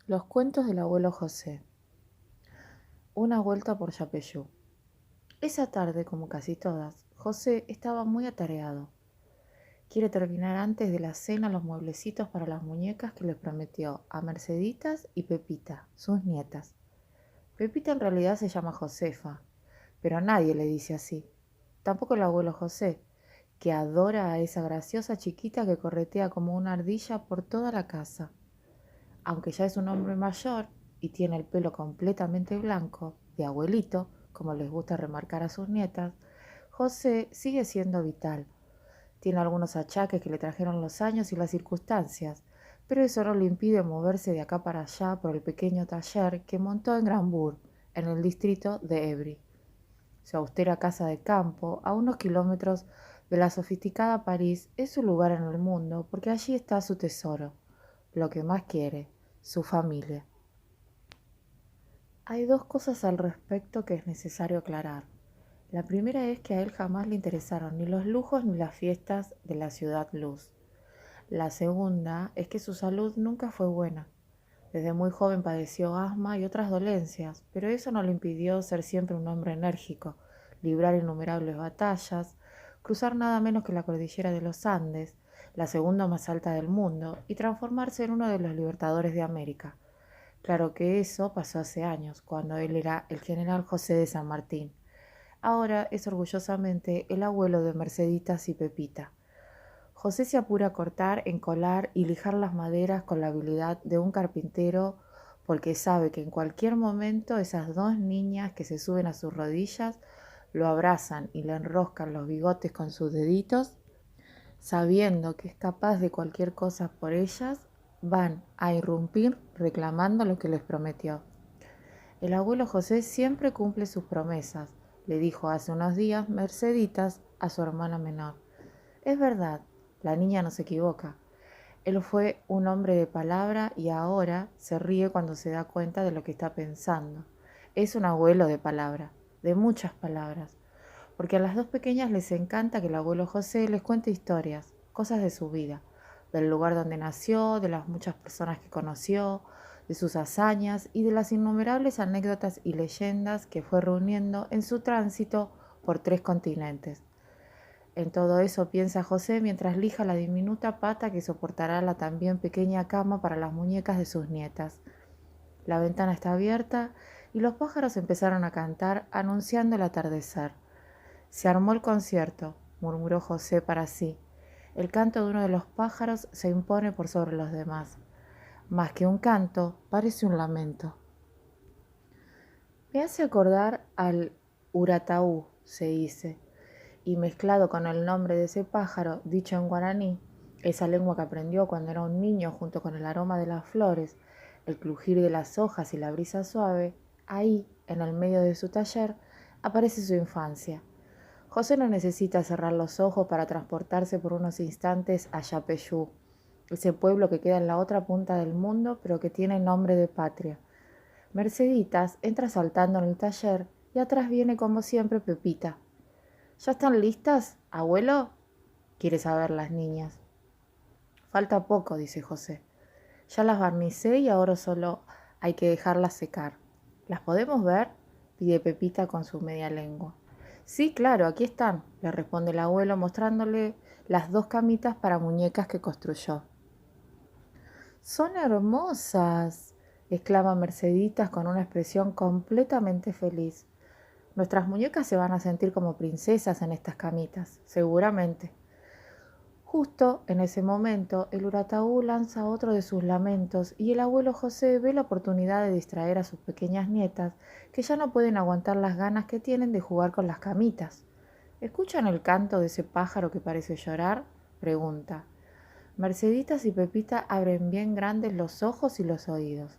Los cuentos del abuelo José. Una vuelta por Yapeyú. Esa tarde, como casi todas, José estaba muy atareado. Quiere terminar antes de la cena los mueblecitos para las muñecas que le prometió a Merceditas y Pepita, sus nietas. Pepita en realidad se llama Josefa, pero nadie le dice así. Tampoco el abuelo José, que adora a esa graciosa chiquita que corretea como una ardilla por toda la casa. Aunque ya es un hombre mayor y tiene el pelo completamente blanco, de abuelito, como les gusta remarcar a sus nietas, José sigue siendo vital. Tiene algunos achaques que le trajeron los años y las circunstancias, pero eso no le impide moverse de acá para allá por el pequeño taller que montó en Granbourg, en el distrito de Évry. Su austera casa de campo, a unos kilómetros de la sofisticada París, es su lugar en el mundo porque allí está su tesoro, lo que más quiere, su familia. Hay dos cosas al respecto que es necesario aclarar. La primera es que a él jamás le interesaron ni los lujos ni las fiestas de la ciudad luz. La segunda es que su salud nunca fue buena. Desde muy joven padeció asma y otras dolencias, pero eso no le impidió ser siempre un hombre enérgico, librar innumerables batallas, cruzar nada menos que la cordillera de los Andes, la segunda más alta del mundo, y transformarse en uno de los libertadores de América. Claro que eso pasó hace años, cuando él era el general José de San Martín. Ahora es orgullosamente el abuelo de Merceditas y Pepita. José se apura a cortar, encolar y lijar las maderas con la habilidad de un carpintero porque sabe que en cualquier momento esas dos niñas que se suben a sus rodillas lo abrazan y le enroscan los bigotes con sus deditos, sabiendo que es capaz de cualquier cosa por ellas, van a irrumpir reclamando lo que les prometió. El abuelo José siempre cumple sus promesas, le dijo hace unos días Merceditas a su hermana menor. Es verdad, la niña no se equivoca. Él fue un hombre de palabra y ahora se ríe cuando se da cuenta de lo que está pensando. Es un abuelo de palabra, de muchas palabras, porque a las dos pequeñas les encanta que el abuelo José les cuente historias, cosas de su vida, del lugar donde nació, de las muchas personas que conoció, de sus hazañas y de las innumerables anécdotas y leyendas que fue reuniendo en su tránsito por 3 continentes. En todo eso piensa José mientras lija la diminuta pata que soportará la también pequeña cama para las muñecas de sus nietas. La ventana está abierta y los pájaros empezaron a cantar anunciando el atardecer. Se armó el concierto, murmuró José para sí. El canto de uno de los pájaros se impone por sobre los demás. Más que un canto, parece un lamento. Me hace acordar al urataú, se dice, y mezclado con el nombre de ese pájaro, dicho en guaraní, esa lengua que aprendió cuando era un niño junto con el aroma de las flores, el crujir de las hojas y la brisa suave, ahí, en el medio de su taller, aparece su infancia. José no necesita cerrar los ojos para transportarse por unos instantes a Yapeyú, ese pueblo que queda en la otra punta del mundo, pero que tiene nombre de patria. Merceditas entra saltando en el taller y atrás viene como siempre Pepita. ¿Ya están listas, abuelo? Quiere saber las niñas. Falta poco, dice José. Ya las barnicé y ahora solo hay que dejarlas secar. ¿Las podemos ver? Pide Pepita con su media lengua. Sí, claro, aquí están, le responde el abuelo mostrándole las dos camitas para muñecas que construyó. Son hermosas, exclama Merceditas con una expresión completamente feliz. Nuestras muñecas se van a sentir como princesas en estas camitas, seguramente. Justo en ese momento, el urataú lanza otro de sus lamentos y el abuelo José ve la oportunidad de distraer a sus pequeñas nietas, que ya no pueden aguantar las ganas que tienen de jugar con las camitas. ¿Escuchan el canto de ese pájaro que parece llorar? Pregunta. Merceditas y Pepita abren bien grandes los ojos y los oídos.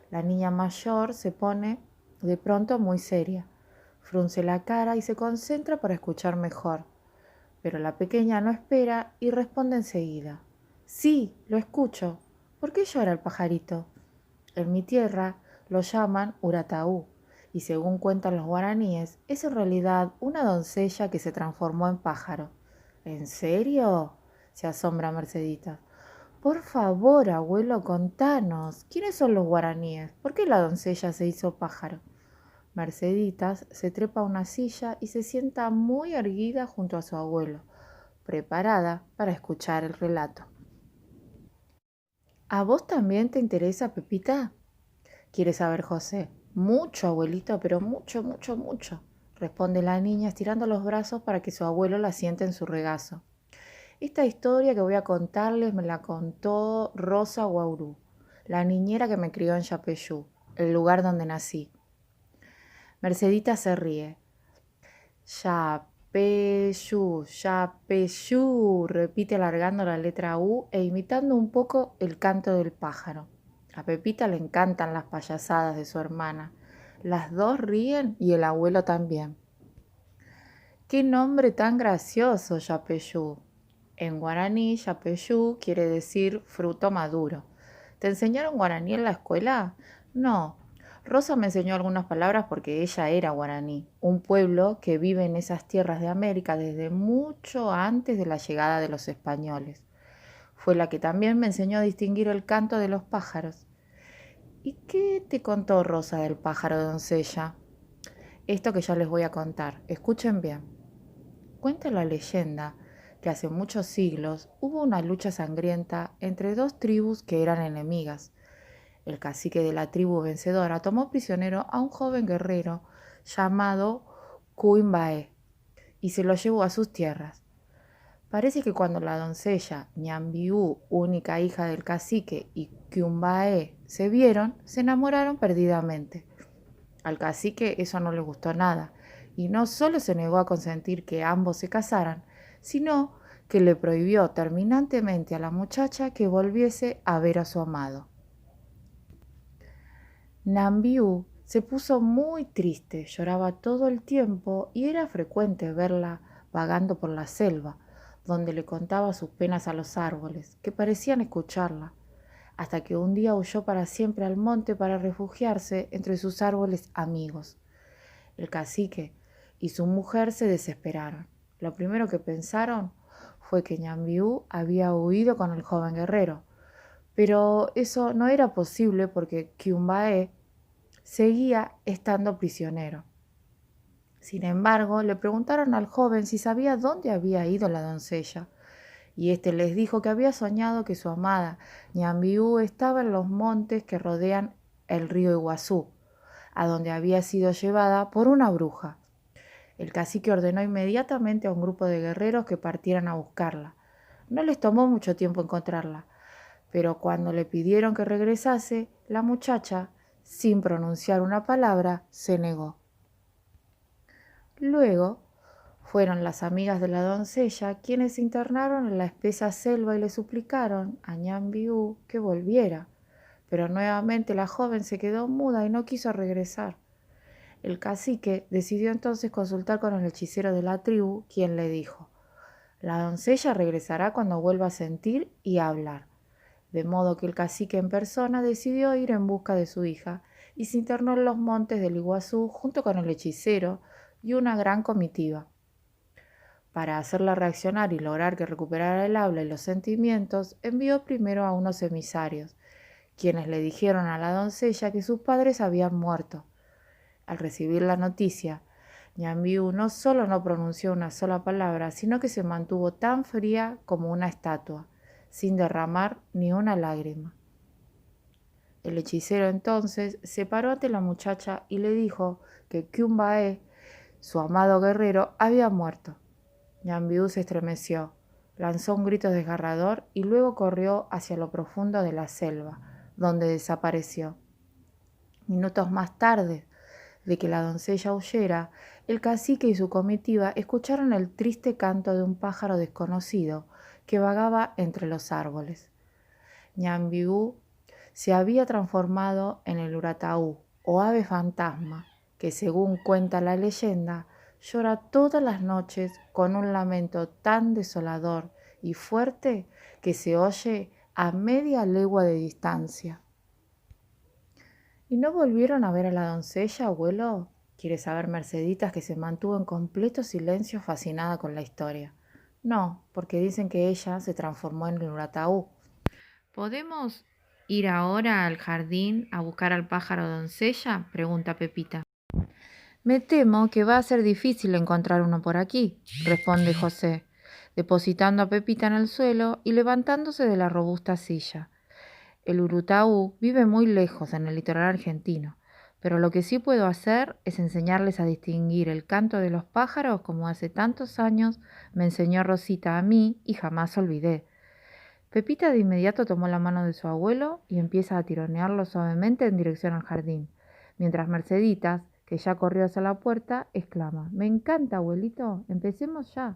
La niña mayor se pone de pronto muy seria, frunce la cara y se concentra para escuchar mejor. Pero la pequeña no espera y responde enseguida. Sí, lo escucho. ¿Por qué llora el pajarito? En mi tierra lo llaman urataú, y según cuentan los guaraníes, es en realidad una doncella que se transformó en pájaro. ¿En serio? Se asombra Mercedita. Por favor, abuelo, contanos, ¿quiénes son los guaraníes? ¿Por qué la doncella se hizo pájaro? Merceditas se trepa a una silla y se sienta muy erguida junto a su abuelo, preparada para escuchar el relato. ¿A vos también te interesa, Pepita? ¿Quiere saber José? Mucho, abuelito, pero mucho, mucho, mucho, responde la niña estirando los brazos para que su abuelo la siente en su regazo. Esta historia que voy a contarles me la contó Rosa Guaurú, la niñera que me crió en Yapeyú, el lugar donde nací. Mercedita se ríe. Yapeyú, Yapeyú, repite alargando la letra U e imitando un poco el canto del pájaro. A Pepita le encantan las payasadas de su hermana. Las dos ríen y el abuelo también. ¡Qué nombre tan gracioso, Yapeyú! En guaraní, Yapeyú quiere decir fruto maduro. ¿Te enseñaron guaraní en la escuela? No. Rosa me enseñó algunas palabras porque ella era guaraní, un pueblo que vive en esas tierras de América desde mucho antes de la llegada de los españoles. Fue la que también me enseñó a distinguir el canto de los pájaros. ¿Y qué te contó Rosa del pájaro doncella? Esto que ya les voy a contar. Escuchen bien. Cuenta la leyenda que hace muchos siglos hubo una lucha sangrienta entre dos tribus que eran enemigas. El cacique de la tribu vencedora tomó prisionero a un joven guerrero llamado Cuimbaé y se lo llevó a sus tierras. Parece que cuando la doncella Ñambiú, única hija del cacique, y Cuimbaé se vieron, se enamoraron perdidamente. Al cacique eso no le gustó nada, y no solo se negó a consentir que ambos se casaran, sino que le prohibió terminantemente a la muchacha que volviese a ver a su amado. Nambiú se puso muy triste, lloraba todo el tiempo y era frecuente verla vagando por la selva, donde le contaba sus penas a los árboles, que parecían escucharla, hasta que un día huyó para siempre al monte para refugiarse entre sus árboles amigos. El cacique y su mujer se desesperaron. Lo primero que pensaron fue que Ñambiú había huido con el joven guerrero, pero eso no era posible porque Kyumbae seguía estando prisionero. Sin embargo, le preguntaron al joven si sabía dónde había ido la doncella, y éste les dijo que había soñado que su amada Ñambiú estaba en los montes que rodean el río Iguazú, a donde había sido llevada por una bruja. El cacique ordenó inmediatamente a un grupo de guerreros que partieran a buscarla. No les tomó mucho tiempo encontrarla, pero cuando le pidieron que regresase, la muchacha, sin pronunciar una palabra, se negó. Luego fueron las amigas de la doncella quienes se internaron en la espesa selva y le suplicaron a Ñambiú que volviera, pero nuevamente la joven se quedó muda y no quiso regresar. El cacique decidió entonces consultar con el hechicero de la tribu, quien le dijo: la doncella regresará cuando vuelva a sentir y a hablar. De modo que el cacique en persona decidió ir en busca de su hija y se internó en los montes del Iguazú junto con el hechicero y una gran comitiva. Para hacerla reaccionar y lograr que recuperara el habla y los sentimientos, envió primero a unos emisarios, quienes le dijeron a la doncella que sus padres habían muerto. Al recibir la noticia, Ñambiú no solo no pronunció una sola palabra, sino que se mantuvo tan fría como una estatua, sin derramar ni una lágrima. El hechicero entonces se paró ante la muchacha y le dijo que Kyumbae, su amado guerrero, había muerto. Ñambiú se estremeció, lanzó un grito desgarrador y luego corrió hacia lo profundo de la selva, donde desapareció. Minutos más tarde de que la doncella huyera, el cacique y su comitiva escucharon el triste canto de un pájaro desconocido que vagaba entre los árboles. Ñambiú se había transformado en el urataú, o ave fantasma, que según cuenta la leyenda, llora todas las noches con un lamento tan desolador y fuerte que se oye a media legua de distancia. ¿Y no volvieron a ver a la doncella, abuelo? Quiere saber Merceditas, que se mantuvo en completo silencio fascinada con la historia. No, porque dicen que ella se transformó en el urataú. ¿Podemos ir ahora al jardín a buscar al pájaro doncella?, pregunta Pepita. Me temo que va a ser difícil encontrar uno por aquí, responde José, depositando a Pepita en el suelo y levantándose de la robusta silla. El urutaú vive muy lejos en el litoral argentino, pero lo que sí puedo hacer es enseñarles a distinguir el canto de los pájaros como hace tantos años me enseñó Rosita a mí y jamás olvidé. Pepita de inmediato tomó la mano de su abuelo y empieza a tironearlo suavemente en dirección al jardín, mientras Merceditas, que ya corrió hacia la puerta, exclama: «Me encanta, abuelito, empecemos ya».